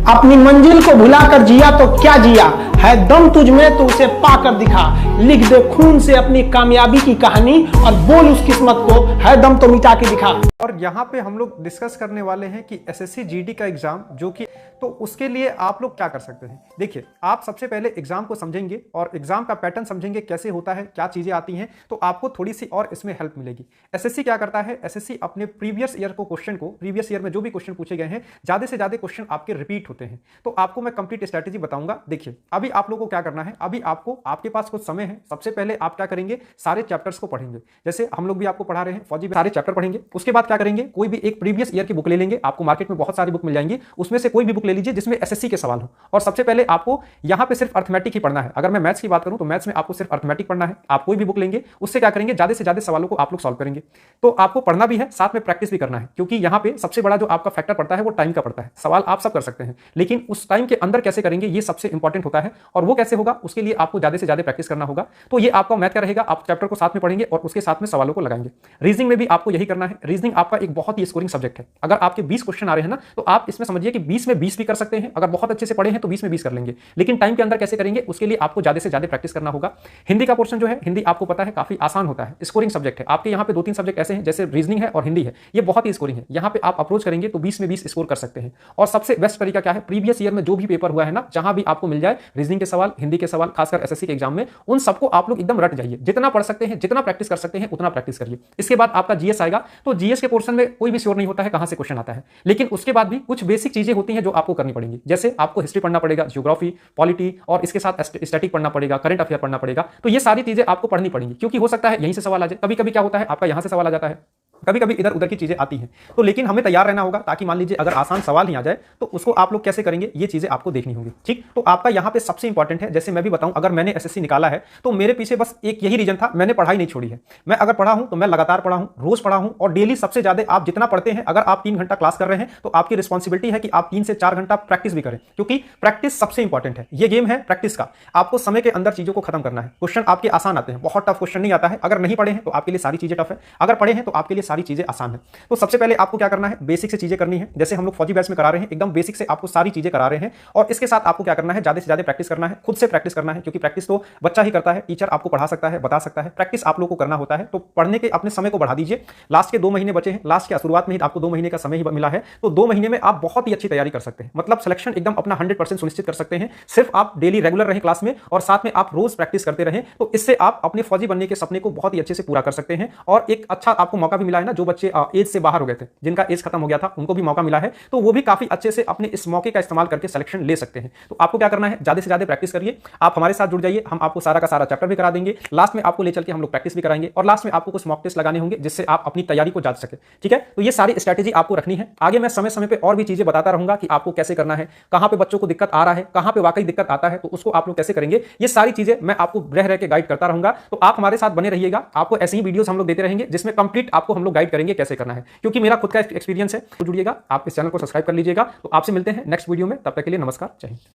अपनी मंजिल को भुलाकर जिया तो क्या जिया, है दम तुझ में तो उसे पाकर दिखा। लिख दे खून से अपनी कामयाबी की कहानी और बोल उस किस्मत को, है दम तो मिटा के दिखा। और यहाँ पे हम लोग डिस्कस करने वाले हैं कि एसएससी जीडी का एग्जाम जो कि तो उसके लिए आप लोग क्या कर सकते हैं। देखिए, आप सबसे पहले एग्जाम को समझेंगे और एग्जाम का पैटर्न समझेंगे, कैसे होता है, क्या चीजें आती हैं, तो आपको थोड़ी सी और इसमें हेल्प मिलेगी। एसएससी क्या करता है, एसएससी अपने प्रीवियस ईयर को क्वेश्चन को, प्रीवियस ईयर में जो भी क्वेश्चन पूछे गए हैं, ज्यादा से ज्यादा क्वेश्चन आपके रिपीट होते हैं। तो आपको मैं कंप्लीट स्ट्रेटेजी बताऊंगा। देखिए, अभी आप लोगों को क्या करना है, अभी आपको, आपके पास कुछ समय है। सबसे पहले आप क्या करेंगे, सारे चैप्टर्स को पढ़ेंगे। जैसे हम लोग भी आपको पढ़ा रहे हैं, फौजी सारे चैप्टर पढ़ेंगे। उसके बाद क्या करेंगे, कोई भी एक प्रीवियस ईयर की बुक ले लेंगे। आपको मार्केट में बहुत सारी बुक मिल जाएंगी, उसमें से कोई भी बुक ले लीजिए जिसमें एसएससी के सवाल हो। और सबसे पहले आपको यहां पे सिर्फ अर्थमेटिक ही पढ़ना है। अगर मैं मैथ्स की बात करूं तो मैथ्स में आपको सिर्फ अर्थमेटिक पढ़ना है। आप कोई भी बुक लेंगे, उससे क्या करेंगे, ज्यादा से ज्यादा सवालों को आप लोग सॉल्व करेंगे। तो आपको पढ़ना भी है, साथ में प्रैक्टिस भी करना है, क्योंकि यहां पे सबसे बड़ा जो आपका फैक्टर पड़ता है वो टाइम का पड़ता है। सवाल आप सब कर सकते हैं, लेकिन उस टाइम के अंदर कैसे करेंगे ये सबसे इंपॉर्टेंट होता है। और वो कैसे होगा, उसके लिए आपको ज्यादा से ज्यादा प्रैक्टिस करना होगा। तो ये आपका मैथ का रहेगा, आप चैप्टर को साथ में पढ़ेंगे और उसके साथ में सवालों को लगाएंगे। रीजनिंग में भी आपको यही करना है। रीजनिंग आपका एक बहुत ही स्कोरिंग सब्जेक्ट है। अगर आपके 20 क्वेश्चन आ रहे हैं ना, तो आप इसमें समझिए कि 20 में 20 भी कर सकते हैं। अगर बहुत अच्छे से पढ़े हैं तो 20 में 20 कर लेंगे, लेकिन टाइम के अंदर कैसे करेंगे, उसके लिए आपको ज्यादा से ज्यादा प्रैक्टिस करना होगा। हिंदी का पोर्शन जो है, हिंदी आपको पता है काफी आसान होता है, स्कोरिंग सब्जेक्ट है। आपके यहाँ पे 2-3 सब्जेक्ट ऐसे हैं, जैसे रीजनिंग है और हिंदी है, ये बहुत ही स्कोरिंग है। यहाँ पे आप अप्रोच करेंगे तो 20 में 20 स्कोर कर सकते हैं। और सबसे बेस्ट तरीका क्या है, प्रीवियस ईयर में जो भी पेपर हुआ है ना, जहां भी आपको मिल जाए रीजनिंग के सवाल, हिंदी के सवाल, खासकर एसएससी के एग्जाम में, उन सबको आप लोग एकदम रट जाइए। जितना पढ़ सकते हैं, जितना प्रैक्टिस कर सकते हैं, उतना प्रैक्टिस करिए। इसके बाद आपका जीएस आएगा, तो जीएस के पोर्शन में कोई भी श्योर नहीं होता है कहां से क्वेश्चन आता है, लेकिन उसके बाद भी कुछ बेसिक चीजें होती हैं जो आपको करनी पड़ेंगी। जैसे आपको हिस्ट्री पढ़ना पड़ेगा, ज्योग्राफी, पॉलिटी, और इसके साथ स्टैटिक पढ़ना पड़ेगा, करंट अफेयर पढ़ना पड़ेगा। तो ये सारी चीजें आपको पढ़नी पड़ेंगी, क्योंकि हो सकता है यहीं से सवाल आ जाए। कभी कभी क्या होता है, आपका यहां से सवाल आ जाता है, कभी कभी इधर उधर की चीजें आती हैं। तो लेकिन हमें तैयार रहना होगा, ताकि मान लीजिए अगर आसान सवाल ही आ जाए तो उसको आप लोग कैसे करेंगे, ये चीजें आपको देखनी होंगी। ठीक, तो आपका यहाँ पे सबसे इंपॉर्टेंट है, जैसे मैं भी बताऊं, अगर मैंने एसएससी निकाला है तो मेरे पीछे बस एक यही रीजन था, मैंने पढ़ाई नहीं छोड़ी है। मैं अगर पढ़ा हूं तो मैं लगातार पढ़ा हूं, रोज पढ़ा हूं, और डेली सबसे ज्यादा आप जितना पढ़ते हैं, अगर आप 3 घंटा क्लास कर रहे हैं तो आपकी रिस्पॉन्सिबिलिटी है कि आप 3 से 4 घंटा प्रैक्टिस भी करें, क्योंकि प्रैक्टिस सबसे इंपॉर्टेंट है। ये गेम है प्रैक्टिस का, आपको समय के अंदर चीजों को खत्म करना है। क्वेश्चन आपके आसान आते हैं, बहुत टफ क्वेश्चन नहीं आता है। अगर नहीं पढ़े हैं तो आपके लिए सारी चीजें टफ है, अगर पढ़े हैं तो आपके लिए सारी चीजें आसान है। तो सबसे पहले आपको क्या करना है, बेसिक से चीजें करनी है। जैसे हम लोग फौजी बैच में करा रहे हैं, एकदम बेसिक से आपको सारी चीजें करा रहे हैं। और इसके साथ आपको क्या करना है, ज्यादा से ज्यादा प्रैक्टिस करना है, खुद से प्रैक्टिस करना है, क्योंकि प्रैक्टिस तो बच्चा ही करता है, टीचर आपको पढ़ा सकता है, बता सकता है, प्रैक्टिस आप लोग को करना होता है। तो पढ़ने के अपने समय को बढ़ा दीजिए। लास्ट के 2 महीने बचे हैं, लास्ट के शुरुआत में ही आपको 2 महीने का समय ही मिला है, तो 2 महीने में आप बहुत ही अच्छी तैयारी कर सकते हैं। मतलब सिलेक्शन एकदम अपना 100% सुनिश्चित कर सकते हैं। सिर्फ आप डेली रेगुलर रहें क्लास में, और साथ में आप रोज प्रैक्टिस करते रहें, तो इससे आप अपने फौजी बनने के सपने को बहुत ही अच्छे से पूरा कर सकते हैं। और एक अच्छा आपको मौका भी मिला है ना, जो बच्चे एज से बाहर हो गए थे, जिनका एज खत्म हो गया था, उनको भी मौका मिला है, तो वो भी काफी अच्छे से अपने इस मौके का इस्तेमाल करके सिलेक्शन ले सकते हैं। तो आपको क्या करना है, ज्यादा से ज्यादा प्रैक्टिस करिए। आप हमारे साथ जुड़ जाइए, हम आपको सारा का सारा चैप्टर भी करा देंगे। लास्ट में आपको ले चल के हम लोग प्रैक्टिस भी कराएंगे, और लास्ट में आपको कुछ मॉक टेस्ट लगाने होंगे, जिससे आप अपनी तैयारी को जांच सके। ठीक है, तो ये सारी स्ट्रैटेजी आपको रखनी है। आगे मैं समय समय पे और भी चीजें बताता रहूंगा कि आपको कैसे करना है, कहां पे बच्चों को दिक्कत आ रहा है, कहां पे वाकई दिक्कत आता है, तो उसको आप लोग कैसे करेंगे, ये सारी चीजें मैं आपको रह रह के गाइड करता रहूंगा। तो आप हमारे साथ बने रहिएगा, आपको ऐसी ही वीडियोस हम लोग देते रहेंगे, जिसमें कंप्लीट आपको हम लोग गाइड करेंगे कैसे करना है, क्योंकि मेरा खुद का एक्सपीरियंस है। तो जुड़िएगा, आप इस चैनल को सब्सक्राइब कर लीजिएगा। तो आपसे मिलते हैं नेक्स्ट वीडियो में, तब तक के लिए नमस्कार, जय हिंद।